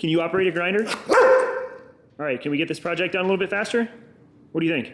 Can you operate a grinder? All right, can we get this project done a little bit faster? What do you think?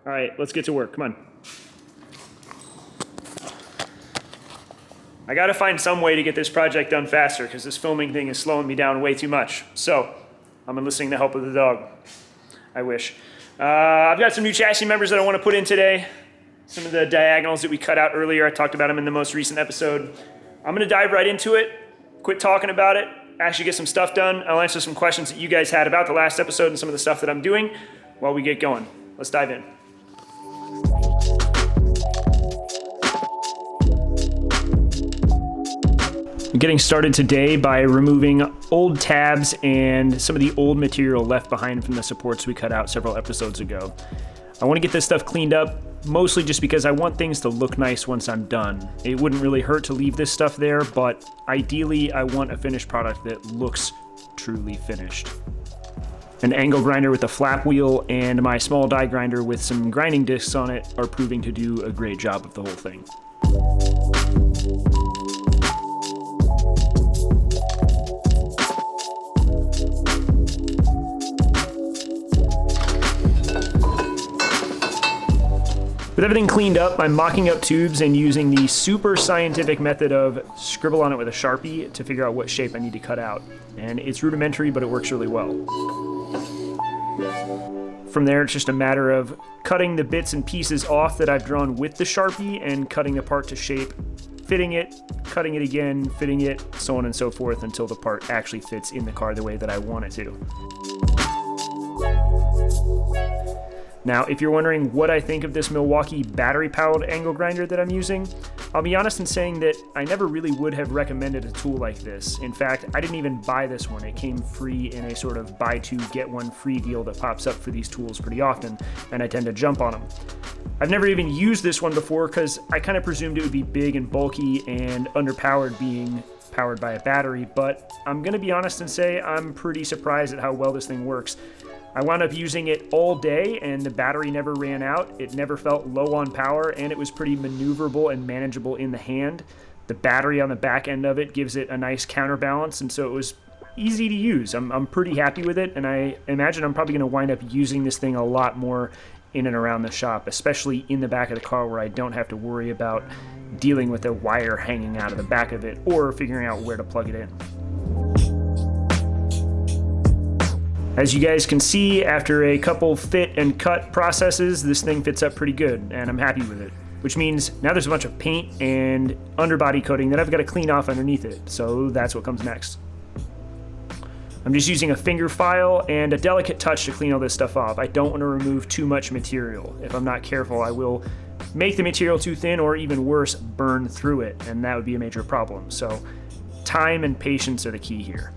All right, let's get to work, come on. I gotta find some way to get this project done faster because this filming thing is slowing me down way too much. So, I'm enlisting the help of the dog. I wish. I've got some new chassis members that I wanna put in today. Some of the diagonals that we cut out earlier, I talked about them in the most recent episode. I'm gonna dive right into it, quit talking about it, actually get some stuff done. I'll answer some questions that you guys had about the last episode and some of the stuff that I'm doing while we get going. Let's dive in. I'm getting started today by removing old tabs and some of the old material left behind from the supports we cut out several episodes ago. I want to get this stuff cleaned up, mostly just because I want things to look nice once I'm done. It wouldn't really hurt to leave this stuff there, but ideally I want a finished product that looks truly finished. An angle grinder with a flap wheel and my small die grinder with some grinding discs on it are proving to do a great job of the whole thing. With everything cleaned up, I'm mocking up tubes and using the super scientific method of scribble on it with a Sharpie to figure out what shape I need to cut out. And it's rudimentary, but it works really well. From there, it's just a matter of cutting the bits and pieces off that I've drawn with the Sharpie and cutting the part to shape, fitting it, cutting it again, fitting it, so on and so forth until the part actually fits in the car the way that I want it to. Now, if you're wondering what I think of this Milwaukee battery-powered angle grinder that I'm using, I'll be honest in saying that I never really would have recommended a tool like this. In fact, I didn't even buy this one. It came free in a sort of buy two, get one free deal that pops up for these tools pretty often, and I tend to jump on them. I've never even used this one before because I kind of presumed it would be big and bulky and underpowered being powered by a battery, but I'm gonna be honest and say I'm pretty surprised at how well this thing works. I wound up using it all day and the battery never ran out. It never felt low on power and it was pretty maneuverable and manageable in the hand. The battery on the back end of it gives it a nice counterbalance, and so it was easy to use. I'm pretty happy with it, and I imagine I'm probably gonna wind up using this thing a lot more in and around the shop, especially in the back of the car where I don't have to worry about dealing with a wire hanging out of the back of it or figuring out where to plug it in. As you guys can see, after a couple fit and cut processes, this thing fits up pretty good, and I'm happy with it. Which means now there's a bunch of paint and underbody coating that I've got to clean off underneath it, so that's what comes next. I'm just using a finger file and a delicate touch to clean all this stuff off. I don't want to remove too much material. If I'm not careful, I will make the material too thin, or even worse, burn through it, and that would be a major problem. So time and patience are the key here.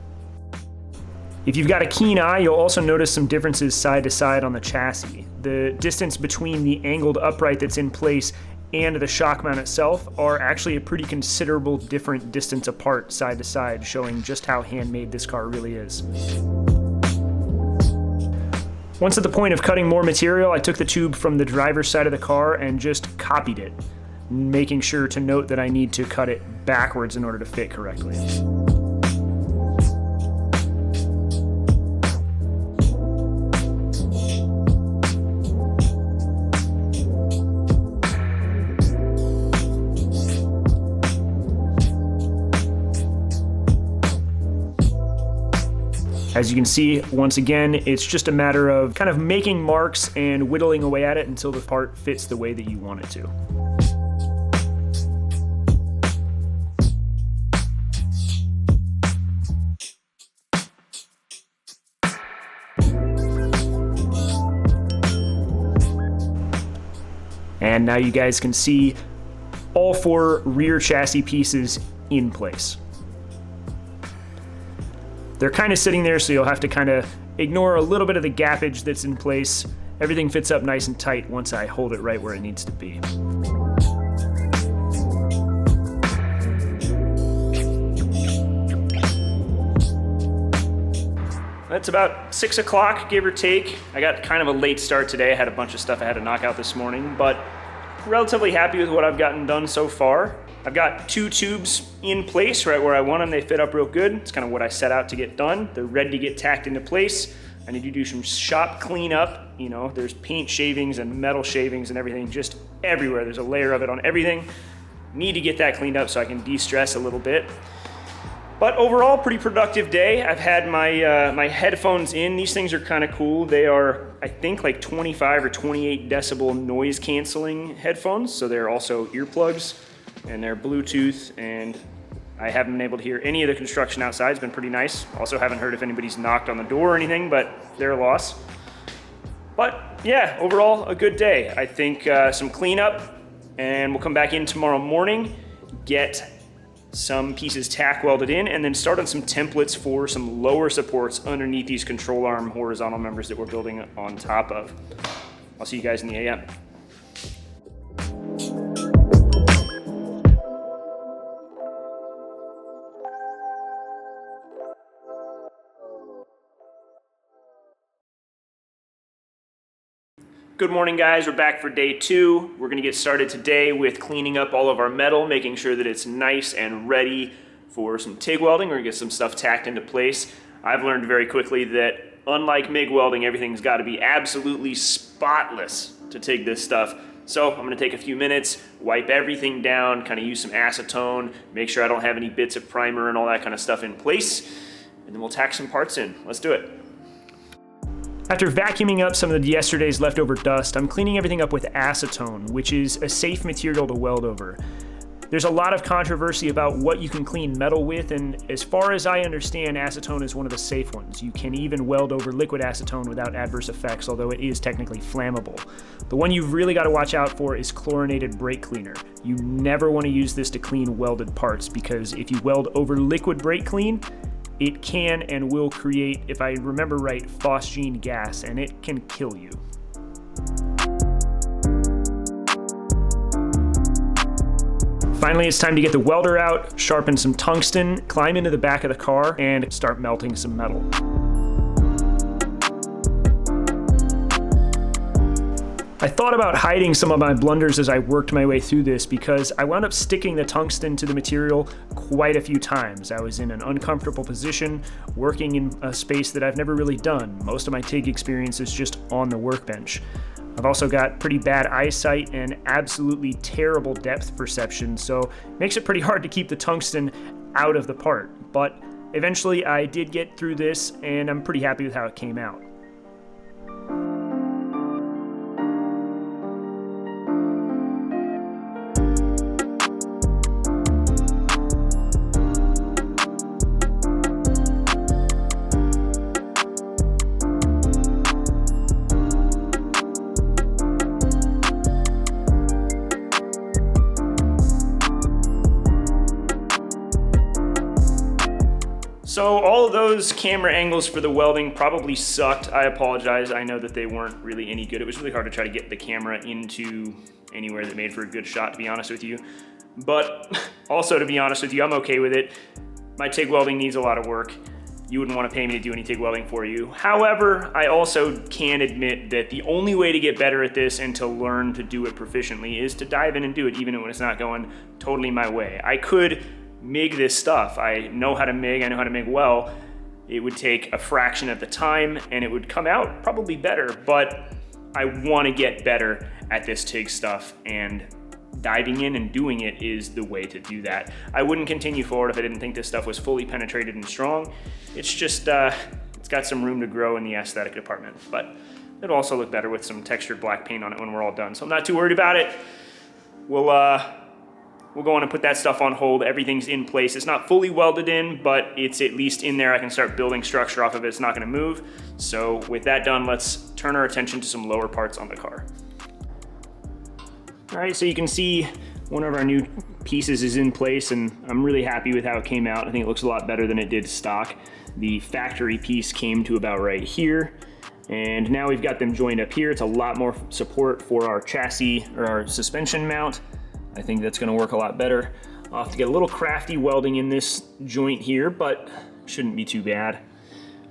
If you've got a keen eye, you'll also notice some differences side to side on the chassis. The distance between the angled upright that's in place and the shock mount itself are actually a pretty considerable different distance apart side to side, showing just how handmade this car really is. Once at the point of cutting more material, I took the tube from the driver's side of the car and just copied it, making sure to note that I need to cut it backwards in order to fit correctly. As you can see, once again, it's just a matter of kind of making marks and whittling away at it until the part fits the way that you want it to. And now you guys can see all four rear chassis pieces in place. They're kind of sitting there, so you'll have to kind of ignore a little bit of the gappage that's in place. Everything fits up nice and tight once I hold it right where it needs to be. It's about 6 o'clock, give or take. I got kind of a late start today. I had a bunch of stuff I had to knock out this morning, but relatively happy with what I've gotten done so far. I've got 2 tubes in place right where I want them. They fit up real good. It's kind of what I set out to get done. They're ready to get tacked into place. I need to do some shop cleanup. You know, there's paint shavings and metal shavings and everything just everywhere. There's a layer of it on everything. Need to get that cleaned up so I can de-stress a little bit. But overall, pretty productive day. I've had my my headphones in. These things are kind of cool. They are, I think, like 25 or 28 decibel noise canceling headphones. So they're also earplugs, and they're Bluetooth, and I haven't been able to hear any of the construction outside. It's been pretty nice. Also haven't heard if anybody's knocked on the door or anything, but they're a loss. But yeah, overall, a good day. I think some cleanup, and we'll come back in tomorrow morning, get some pieces tack welded in, and then start on some templates for some lower supports underneath these control arm horizontal members that we're building on top of. I'll see you guys in the AM. Good morning, guys. We're back for day 2. We're gonna get started today with cleaning up all of our metal, making sure that it's nice and ready for some TIG welding. We're gonna get some stuff tacked into place. I've learned very quickly that unlike MIG welding, everything's gotta be absolutely spotless to TIG this stuff. So I'm gonna take a few minutes, wipe everything down, kind of use some acetone, make sure I don't have any bits of primer and all that kind of stuff in place, and then we'll tack some parts in. Let's do it. After vacuuming up some of yesterday's leftover dust, I'm cleaning everything up with acetone, which is a safe material to weld over. There's a lot of controversy about what you can clean metal with, and as far as I understand, acetone is one of the safe ones. You can even weld over liquid acetone without adverse effects, although it is technically flammable. The one you've really got to watch out for is chlorinated brake cleaner. You never want to use this to clean welded parts, because if you weld over liquid brake clean, it can and will create, if I remember right, phosgene gas, and it can kill you. Finally, it's time to get the welder out, sharpen some tungsten, climb into the back of the car, and start melting some metal. I thought about hiding some of my blunders as I worked my way through this, because I wound up sticking the tungsten to the material quite a few times. I was in an uncomfortable position, working in a space that I've never really done. Most of my TIG experience is just on the workbench. I've also got pretty bad eyesight and absolutely terrible depth perception, so it makes it pretty hard to keep the tungsten out of the part. But eventually I did get through this, and I'm pretty happy with how it came out. So all of those camera angles for the welding probably sucked. I apologize. I know that they weren't really any good. It was really hard to try to get the camera into anywhere that made for a good shot, to be honest with you. But also, to be honest with you, I'm okay with it. My TIG welding needs a lot of work. You wouldn't want to pay me to do any TIG welding for you. However, I also can admit that the only way to get better at this and to learn to do it proficiently is to dive in and do it, even when it's not going totally my way. I could MIG this stuff. I know how to MIG, I know how to MIG well. It would take a fraction of the time and it would come out probably better, but I want to get better at this TIG stuff, and diving in and doing it is the way to do that. I wouldn't continue forward if I didn't think this stuff was fully penetrated and strong. It's just, it's got some room to grow in the aesthetic department, but it'll also look better with some textured black paint on it when we're all done. So I'm not too worried about it. We'll go on and put that stuff on hold. Everything's in place. It's not fully welded in, but it's at least in there. I can start building structure off of it. It's not gonna move. So with that done, let's turn our attention to some lower parts on the car. All right, so you can see one of our new pieces is in place, and I'm really happy with how it came out. I think it looks a lot better than it did stock. The factory piece came to about right here, and now we've got them joined up here. It's a lot more support for our chassis or our suspension mount. I think that's gonna work a lot better. I'll have to get a little crafty welding in this joint here, but shouldn't be too bad.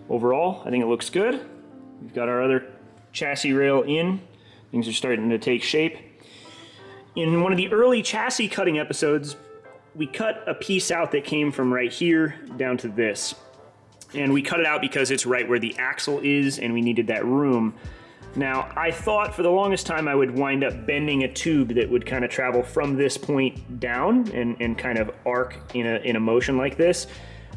Overall, I think it looks good. We've got our other chassis rail in. Things are starting to take shape. In one of the early chassis cutting episodes, we cut a piece out that came from right here down to this. And we cut it out because it's right where the axle is and we needed that room. Now, I thought for the longest time I would wind up bending a tube that would kind of travel from this point down and kind of arc in a motion like this.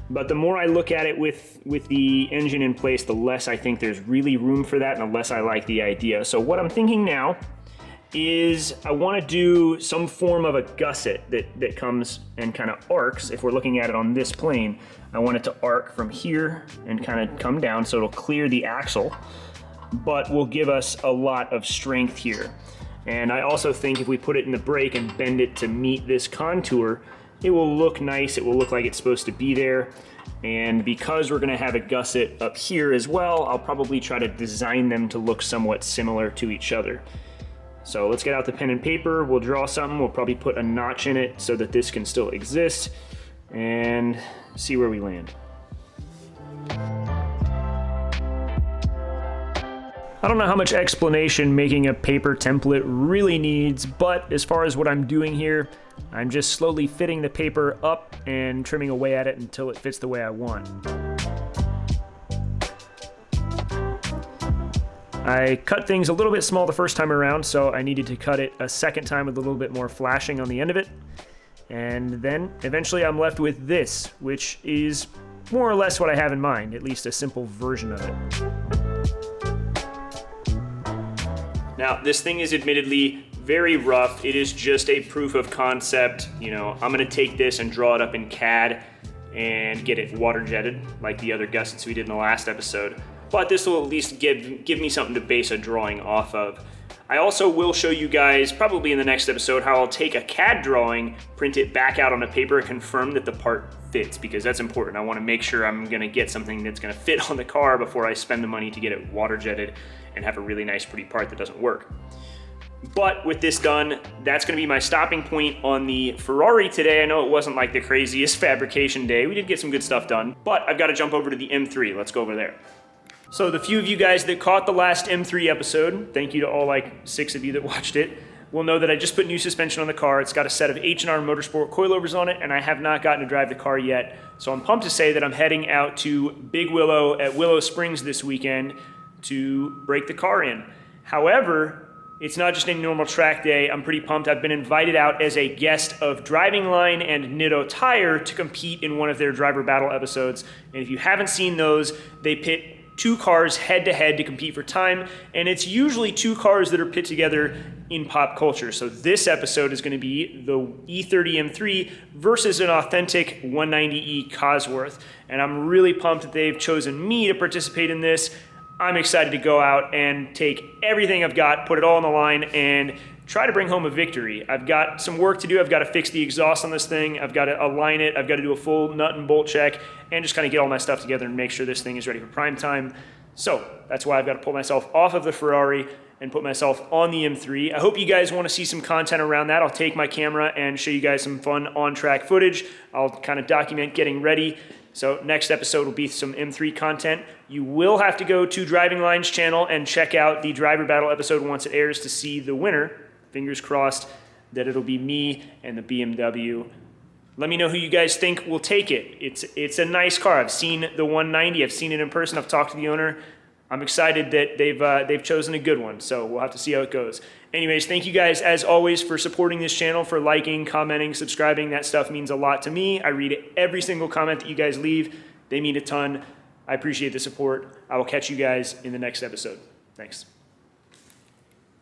But the more I look at it with the engine in place, the less I think there's really room for that and the less I like the idea. So what I'm thinking now is I want to do some form of a gusset that comes and kind of arcs. If we're looking at it on this plane, I want it to arc from here and kind of come down so it'll clear the axle, but will give us a lot of strength here. And I also think if we put it in the brake and bend it to meet this contour, it will look nice, it will look like it's supposed to be there. And because we're gonna have a gusset up here as well, I'll probably try to design them to look somewhat similar to each other. So let's get out the pen and paper, we'll draw something, we'll probably put a notch in it so that this can still exist, and see where we land. I don't know how much explanation making a paper template really needs, but as far as what I'm doing here, I'm just slowly fitting the paper up and trimming away at it until it fits the way I want. I cut things a little bit small the first time around, so I needed to cut it a second time with a little bit more flashing on the end of it. And then eventually I'm left with this, which is more or less what I have in mind, at least a simple version of it. Now, this thing is admittedly very rough. It is just a proof of concept. You know, I'm gonna take this and draw it up in CAD and get it water jetted like the other gussets we did in the last episode. But this will at least give me something to base a drawing off of. I also will show you guys, probably in the next episode, how I'll take a CAD drawing, print it back out on a paper, and confirm that the part fits, because that's important. I want to make sure I'm gonna get something that's gonna fit on the car before I spend the money to get it water jetted and have a really nice, pretty part that doesn't work. But with this done, that's gonna be my stopping point on the Ferrari today. I know it wasn't like the craziest fabrication day. We did get some good stuff done, but I've got to jump over to the M3. Let's go over there. So the few of you guys that caught the last M3 episode, thank you to all like 6 of you that watched it, will know that I just put new suspension on the car. It's got a set of H&R Motorsport coilovers on it, and I have not gotten to drive the car yet. So I'm pumped to say that I'm heading out to Big Willow at Willow Springs this weekend to break the car in. However, it's not just a normal track day. I'm pretty pumped. I've been invited out as a guest of Driving Line and Nitto Tire to compete in one of their driver battle episodes. And if you haven't seen those, they pit 2 cars head to head to compete for time, and it's usually 2 cars that are pit together in pop culture. So this episode is going to be the E30 M3 versus an authentic 190E Cosworth, and I'm really pumped that they've chosen me to participate in this. I'm excited to go out and take everything I've got, put it all on the line, and try to bring home a victory. I've got some work to do. I've got to fix the exhaust on this thing. I've got to align it. I've got to do a full nut and bolt check and just kind of get all my stuff together and make sure this thing is ready for prime time. So that's why I've got to pull myself off of the Ferrari and put myself on the M3. I hope you guys want to see some content around that. I'll take my camera and show you guys some fun on-track footage. I'll kind of document getting ready. So next episode will be some M3 content. You will have to go to Driving Line's channel and check out the driver battle episode once it airs to see the winner. Fingers crossed that it'll be me and the BMW. Let me know who you guys think will take it. It's a nice car. I've seen the 190. I've seen it in person. I've talked to the owner. I'm excited that they've chosen a good one. So we'll have to see how it goes. Anyways, thank you guys as always for supporting this channel, for liking, commenting, subscribing. That stuff means a lot to me. I read every single comment that you guys leave. They mean a ton. I appreciate the support. I will catch you guys in the next episode. Thanks.